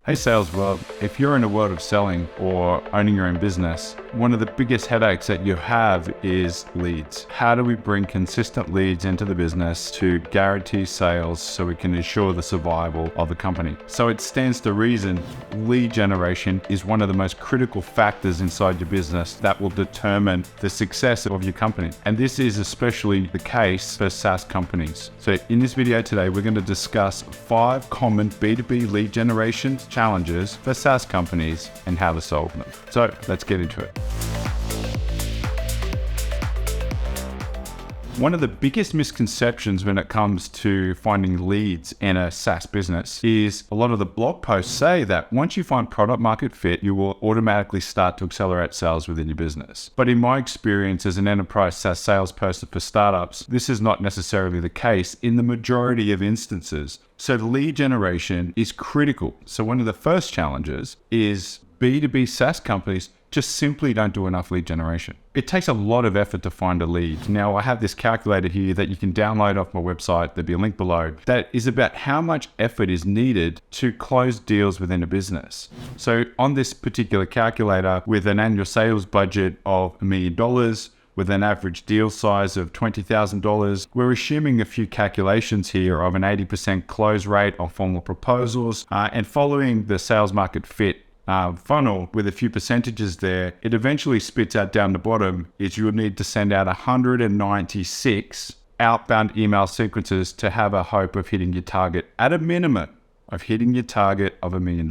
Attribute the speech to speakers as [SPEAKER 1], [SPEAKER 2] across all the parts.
[SPEAKER 1] Hey sales world, if you're in a world of selling or owning your own business, one of the biggest headaches that you have is leads. How do we bring consistent leads into the business to guarantee sales so we can ensure the survival of the company? So it stands to reason lead generation is one of the most critical factors inside your business that will determine the success of your company. And this is especially the case for SaaS companies. So in this video today, we're going to discuss 5 common B2B lead generation challenges for SaaS companies and how to solve them. So let's get into it. One of the biggest misconceptions when it comes to finding leads in a SaaS business is a lot of the blog posts say that once you find product market fit, you will automatically start to accelerate sales within your business. But in my experience as an enterprise SaaS salesperson for startups, this is not necessarily the case in the majority of instances. So lead generation is critical. So one of the first challenges is B2B SaaS companies just simply don't do enough lead generation. It takes a lot of effort to find a lead. Now, I have this calculator here that you can download off my website. There'll be a link below that is about how much effort is needed to close deals within a business. So on this particular calculator, with an annual sales budget of $1 million, with an average deal size of $20,000, we're assuming a few calculations here of an 80% close rate on formal proposals, and following the sales market fit funnel with a few percentages there, it eventually spits out down the bottom is you would need to send out 196 outbound email sequences to have a hope of hitting your target, at a minimum of hitting your target of $1 million.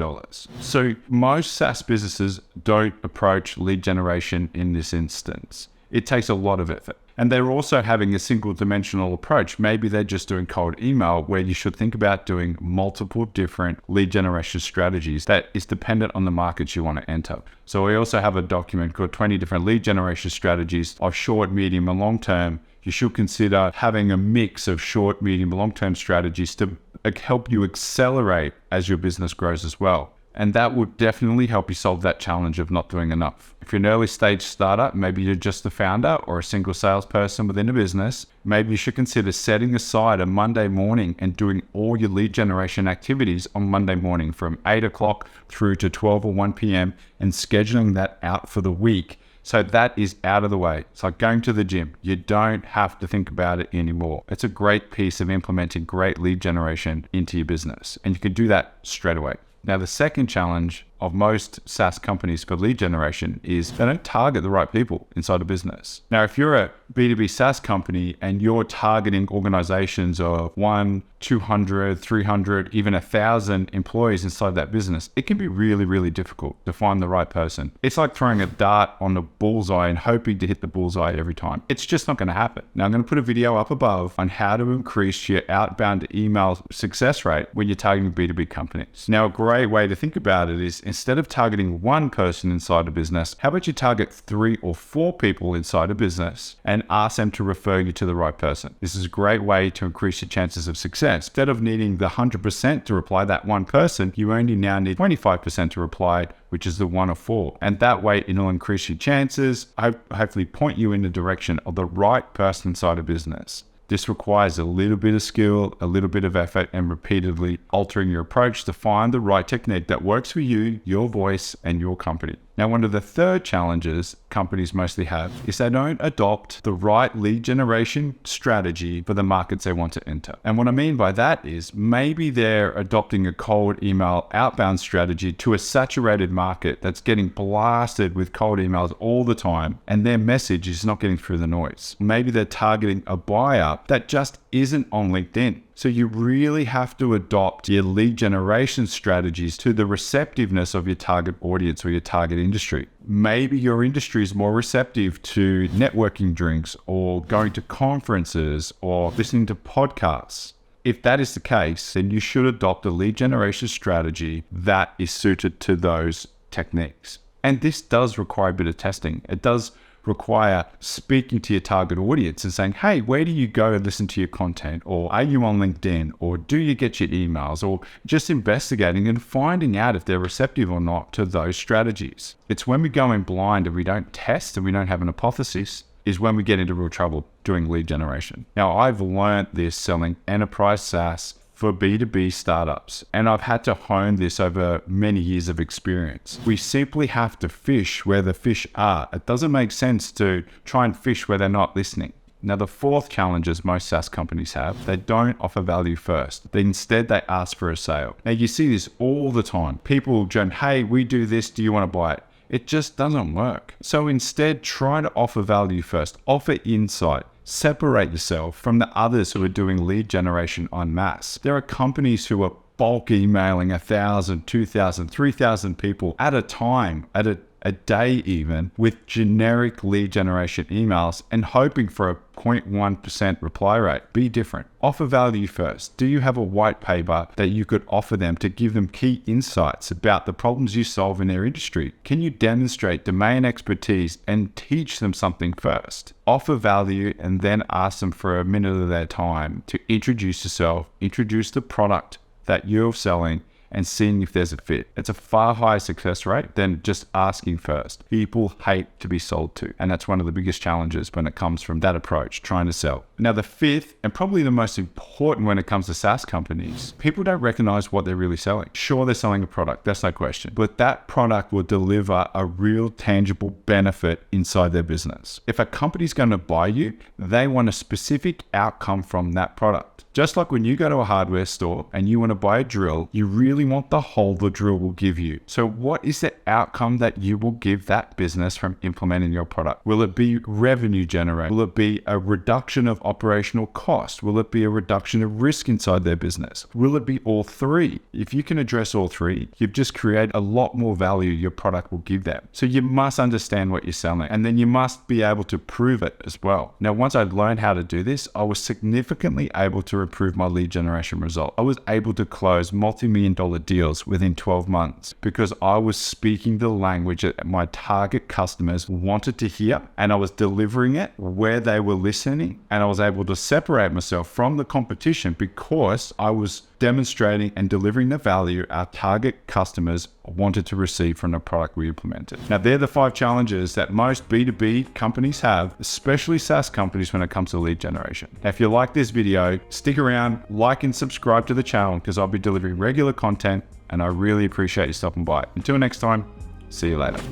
[SPEAKER 1] So most SaaS businesses don't approach lead generation in this instance. It takes a lot of effort. And they're also having a single dimensional approach. Maybe they're just doing cold email, where you should think about doing multiple different lead generation strategies that is dependent on the markets you want to enter. So we also have a document called 20 different lead generation strategies of short, medium, and long term. You should consider having a mix of short, medium, and long-term strategies to help you accelerate as your business grows as well. And that would definitely help you solve that challenge of not doing enough. If you're an early stage startup, maybe you're just the founder or a single salesperson within a business, maybe you should consider setting aside a Monday morning and doing all your lead generation activities on Monday morning from 8 o'clock through to 12 or 1 p.m. and scheduling that out for the week. So that is out of the way. It's like going to the gym. You don't have to think about it anymore. It's a great piece of implementing great lead generation into your business. And you can do that straight away. Now, the second challenge of most SaaS companies for lead generation is they don't target the right people inside a business. Now, if you're a B2B SaaS company and you're targeting organizations of 1, 200, 300, even 1,000 employees inside that business, it can be really, really difficult to find the right person. It's like throwing a dart on the bullseye and hoping to hit the bullseye every time. It's just not going to happen. Now, I'm going to put a video up above on how to increase your outbound email success rate when you're targeting B2B companies. Now, a great way to think about it is instead of targeting one person inside a business, how about you target 3 or 4 people inside a business and ask them to refer you to the right person? This is a great way to increase your chances of success. Instead of needing the 100% to reply that one person, you only now need 25% to reply, which is the 1 of 4. And that way it'll increase your chances, hopefully point you in the direction of the right person inside a business. This requires a little bit of skill, a little bit of effort, and repeatedly altering your approach to find the right technique that works for you, your voice, and your company. Now, one of the third challenges companies mostly have is they don't adopt the right lead generation strategy for the markets they want to enter. And what I mean by that is maybe they're adopting a cold email outbound strategy to a saturated market that's getting blasted with cold emails all the time, and their message is not getting through the noise. Maybe they're targeting a buyer that just isn't on LinkedIn. So you really have to adopt your lead generation strategies to the receptiveness of your target audience or your target industry. Maybe your industry is more receptive to networking drinks or going to conferences or listening to podcasts. If that is the case, then you should adopt a lead generation strategy that is suited to those techniques. And this does require a bit of testing. It does require speaking to your target audience and saying, hey, where do you go and listen to your content? Or are you on LinkedIn? Or do you get your emails? Or just investigating and finding out if they're receptive or not to those strategies. It's when we go in blind and we don't test and we don't have an hypothesis is when we get into real trouble doing lead generation. Now, I've learned this selling enterprise SaaS for B2B startups, and I've had to hone this over many years of experience. We simply have to fish where the fish are. It doesn't make sense to try and fish where they're not listening. Now, the fourth challenge is most SaaS companies have, they don't offer value first. Instead, they ask for a sale. Now, you see this all the time. People join, hey, we do this, do you want to buy it? It just doesn't work. So instead, try to offer value first. Offer insight. Separate yourself from the others who are doing lead generation en masse. There are companies who are bulk emailing 1,000, 2,000, 3,000 people at a time, at a day even, with generic lead generation emails and hoping for a 0.1% reply rate. Be different. Offer value first. Do you have a white paper that you could offer them to give them key insights about the problems you solve in their industry? Can you demonstrate domain expertise and teach them something first? Offer value and then ask them for a minute of their time to introduce yourself, introduce the product that you're selling, and seeing if there's a fit. It's a far higher success rate than just asking first. People hate to be sold to, and that's one of the biggest challenges when it comes from that approach, trying to sell. Now, the fifth, and probably the most important when it comes to SaaS companies, people don't recognize what they're really selling. Sure, they're selling a product, that's no question, but that product will deliver a real tangible benefit inside their business. If a company's going to buy you, they want a specific outcome from that product. Just like when you go to a hardware store and you want to buy a drill, you really want the hole the drill will give you. So what is the outcome that you will give that business from implementing your product? Will it be revenue generating? Will it be a reduction of operational cost? Will it be a reduction of risk inside their business? Will it be all three? If you can address all three, you've just created a lot more value your product will give them. So you must understand what you're selling, and then you must be able to prove it as well. Now, once I learned how to do this, I was significantly able to improve my lead generation result. I was able to close multi-million-dollar deals within 12 months because I was speaking the language that my target customers wanted to hear, and I was delivering it where they were listening, and I was able to separate myself from the competition because I was demonstrating and delivering the value our target customers wanted to receive from the product we implemented. Now, they're the 5 challenges that most B2B companies have, especially SaaS companies, when it comes to lead generation. Now, if you like this video, stick around, like and subscribe to the channel because I'll be delivering regular content, and I really appreciate you stopping by. Until next time, see you later.